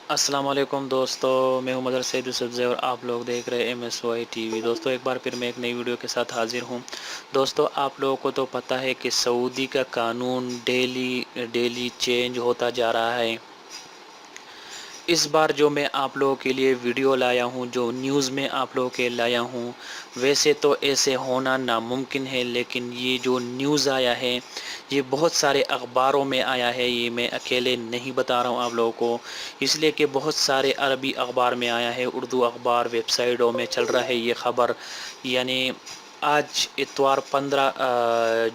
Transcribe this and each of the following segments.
अस्सलाम वालेकुम दोस्तों, मैं हूं मदर सैद यूसुफ और आप लोग देख रहे हैं MSY टीवी। दोस्तों एक बार फिर मैं एक नई वीडियो के साथ हाजिर हूं। दोस्तों आप लोगों को तो पता है कि सऊदी का कानून डेली डेली चेंज होता जा रहा है। इस बार जो मैं आप लोगों के लिए वीडियो लाया हूं, जो न्यूज़ में आप लोगों के लाया हूं, वैसे तो ऐसे होना नामुमकिन है, लेकिन ये जो न्यूज़ आया है ये बहुत सारे अखबारों में आया है। ये मैं अकेले नहीं बता रहा हूँ आप लोगों को, इसलिए कि बहुत सारे अरबी अखबार में आया है, उर्दू अखबार वेबसाइटों में चल रहा है ये ख़बर। यानी आज इतवार 15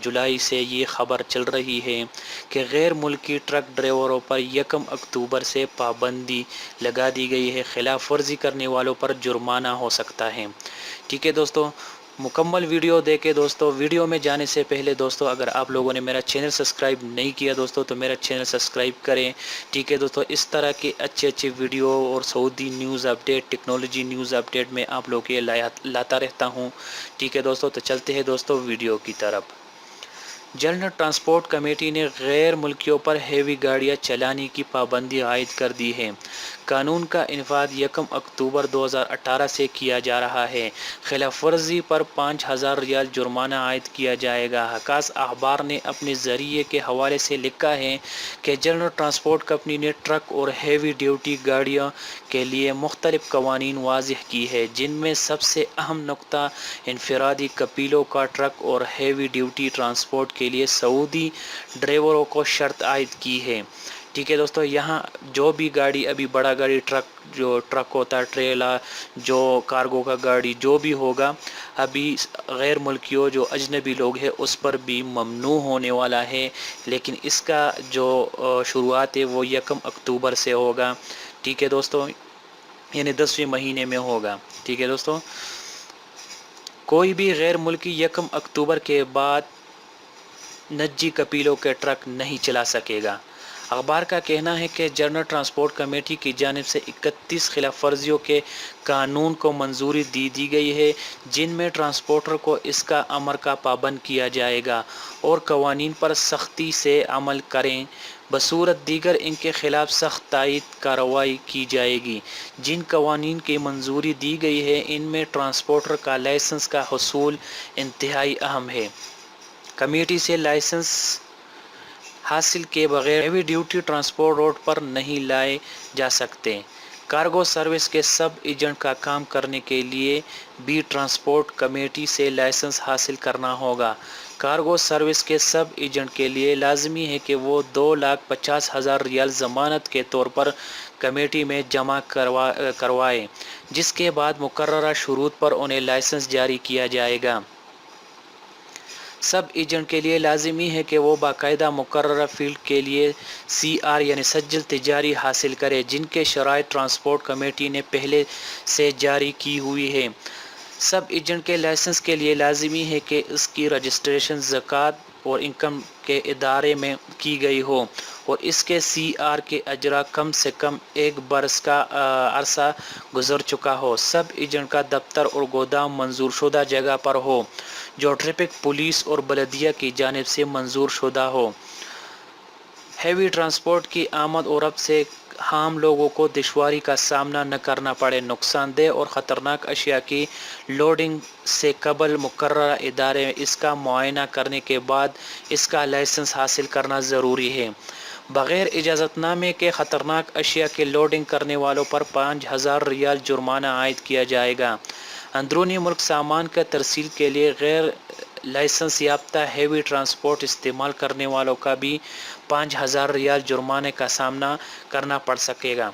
जुलाई से ये ख़बर चल रही है कि गैर मुल्की ट्रक ड्राइवरों पर 1 अक्टूबर से पाबंदी लगा दी गई है। खिलाफ वर्जी करने वालों पर जुर्माना हो सकता है। ठीक है दोस्तों, मुकम्मल वीडियो देखे। दोस्तों वीडियो में जाने से पहले दोस्तों, अगर आप लोगों ने मेरा चैनल सब्सक्राइब नहीं किया दोस्तों तो मेरा चैनल सब्सक्राइब करें। ठीक है दोस्तों, इस तरह के अच्छे अच्छे वीडियो और Saudi news update, technology news update में आप लोगों के लाता रहता हूँ। ठीक है दोस्तों, तो चलते हैं दोस्तों वीडियो की तरफ। जनरल ट्रांसपोर्ट कमेटी ने गैर मुल्कियों पर हेवी गाड़ियां चलाने की पाबंदी आयद कर दी है। कानून का इनफाद 1 अक्टूबर 2018 से किया जा रहा है। खिलाफ वर्जी पर 5,000 रियाल जुर्माना आयद किया जाएगा। हकास अखबार ने अपने ज़रिए के हवाले से लिखा है कि जनरल ट्रांसपोर्ट कंपनी ने ट्रक और हेवी ड्यूटी गाड़ियों के लिए मुख्तलिफ कवानीन वाज़ेह की है, जिनमें सबसे अहम नुकता इनफरादी कपीलों का ट्रक और हेवी ड्यूटी ट्रांसपोर्ट के लिए सऊदी ड्राइवरों को शर्त आयद की है। ठीक है दोस्तों, यहाँ जो भी गाड़ी, अभी बड़ा गाड़ी ट्रक, जो ट्रक होता है, ट्रेला, जो कार्गो का गाड़ी जो भी होगा, अभी गैर मुल्कियों जो अजनबी लोग हैं उस पर भी ममनू होने वाला है। लेकिन इसका जो शुरुआत है वो 1 अक्टूबर से होगा। ठीक है दोस्तों, यानी 10वें महीने में होगा। ठीक है दोस्तों, कोई भी गैर मुल्की 1 अक्टूबर के बाद निजी कपीलों के ट्रक नहीं चला सकेगा। अखबार का कहना है कि जनरल ट्रांसपोर्ट कमेटी की जानिब से 31 खिलाफ वर्जियों के कानून को मंजूरी दी गई है, जिनमें ट्रांसपोर्टर को इसका अमर का पाबंद किया जाएगा और कवानीन पर सख्ती से अमल करें। बसूरत दीगर इनके खिलाफ सख्त तायद कार्रवाई की जाएगी। जिन कवानीन की मंजूरी दी गई है इनमें ट्रांसपोर्टर का लाइसेंस का हसूल इंतहाई अहम है। कमेटी से लाइसेंस हासिल के बगैर हेवी ड्यूटी ट्रांसपोर्ट रोड पर नहीं लाए जा सकते। कार्गो सर्विस के सब एजेंट का काम करने के लिए भी ट्रांसपोर्ट कमेटी से लाइसेंस हासिल करना होगा। कार्गो सर्विस के सब एजेंट के लिए लाजमी है कि वो 2,50,000 रियाल ज़मानत के तौर पर कमेटी में जमा करवाए, जिसके बाद मुकर्ररा शुरूत पर उन्हें लाइसेंस जारी किया जाएगा। सब एजेंट के लिए लाजिमी है कि वो बाकायदा मुकर्ररा फील्ड के लिए CR यानी सज्जल तिजारी हासिल करे, जिनके शराइत ट्रांसपोर्ट कमेटी ने पहले से जारी की हुई है। सब एजेंट के लाइसेंस के लिए लाजिमी है कि इसकी रजिस्ट्रेशन ज़कात और इनकम के इदारे में की गई हो और इसके CR के अजरा कम से कम 1 बरस का अरसा गुजर चुका हो। सब एजेंट का दफ्तर और गोदाम मंजूर शुदा जगह पर हो, जो ट्रैफिक पुलिस और बलदिया की जानिब से मंजूर शुदा हो। हेवी ट्रांसपोर्ट की आमद और रफ्त से आम लोगों को दुश्वारी का सामना न करना पड़े। नुकसानदेह और ख़तरनाक अशिया की लोडिंग से कबल मुकर्ररा इदारे में इसका मुआयना करने के बाद इसका लाइसेंस हासिल करना ज़रूरी है। बग़ैर इजाज़तनामे के ख़तरनाक अशिया की लोडिंग करने वालों पर 5,000 रियाल जुर्माना आयद किया जाएगा। अंदरूनी मुल्क सामान का तरसील के लिए गैर लाइसेंस याफ्ता हेवी ट्रांसपोर्ट इस्तेमाल करने वालों का भी 5,000 रियाल जुर्माने का सामना करना पड़ सकेगा।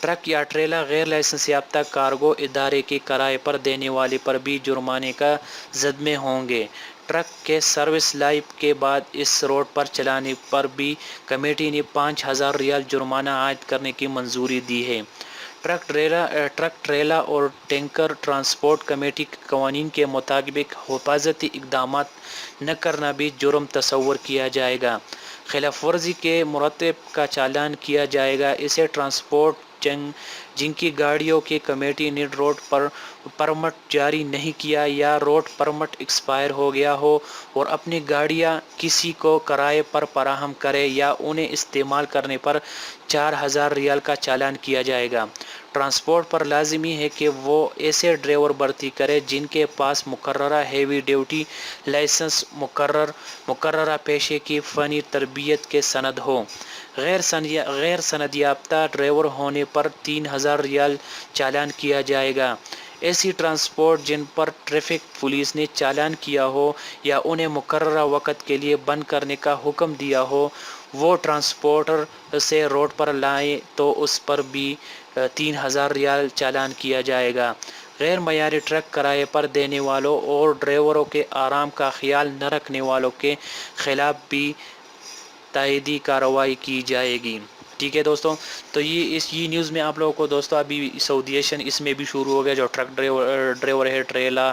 ट्रक या ट्रेलर गैर लाइसेंस याफ्ता कार्गो इदारे की किराए पर देने वाले पर भी जुर्माने का ज़दमे होंगे। ट्रक के सर्विस लाइफ के बाद इस रोड पर चलाने पर भी कमेटी ने 5,000 रियाल जुर्माना आयद करने की मंजूरी दी है। ट्रक ट्रेला और टैंकर ट्रांसपोर्ट कमेटी के कवानीन के मुताबिक हिफाजती इक़दाम न करना भी जुर्म तस्वर किया जाएगा। खिलाफ वर्जी के मुरतब का चालान किया जाएगा। इसे ट्रांसपोर्ट جن کی گاڑیوں کی کمیٹی نے روڈ پر پرمٹ جاری نہیں کیا یا روڈ پرمٹ ایکسپائر ہو گیا ہو اور اپنی گاڑیاں کسی کو کرائے پر فراہم کرے یا انہیں استعمال کرنے پر 4000 ریال کا چالان کیا جائے گا۔ ٹرانسپورٹ پر لازمی ہے کہ وہ ایسے ڈرائیور بھرتی کرے جن کے پاس مقررہ ہیوی ڈیوٹی لائسنس، مقررہ پیشے کی فنی تربیت کے سند ہو۔ غیر سند یافتہ ڈرائیور ہونے پر 3000 ریال چالان کیا جائے گا۔ ایسی ٹرانسپورٹ جن پر ٹریفک پولیس نے چالان کیا ہو یا انہیں مقررہ وقت کے لیے بند کرنے کا حکم دیا ہو، وہ ٹرانسپورٹر سے روڈ پر لائیں تو اس پر بھی 3000 ریال چالان کیا جائے گا۔ غیر معیاری ٹرک کرائے پر دینے والوں اور ڈرائیوروں کے آرام کا خیال نہ رکھنے والوں کے خلاف بھی تادیبی کارروائی کی جائے گی۔ ٹھیک ہے دوستوں، تو یہ نیوز میں آپ لوگوں کو دوستوں ابھی سعودیشن اس میں بھی شروع ہو گیا، جو ٹرک ڈرائیور ہے، ٹریلا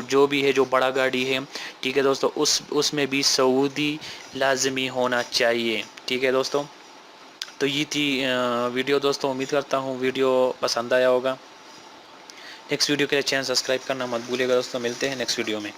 جو بھی ہے، جو بڑا گاڑی ہے، ٹھیک ہے دوستوں، اس میں بھی سعودی لازمی ہونا چاہیے۔ ٹھیک ہے دوستوں، تو یہ تھی ویڈیو دوستوں، امید کرتا ہوں ویڈیو پسند آیا ہوگا۔ نیکسٹ ویڈیو کے لیے چینل سبسکرائب کرنا مت بھولیے گا دوستوں، ملتے ہیں نیکسٹ ویڈیو میں۔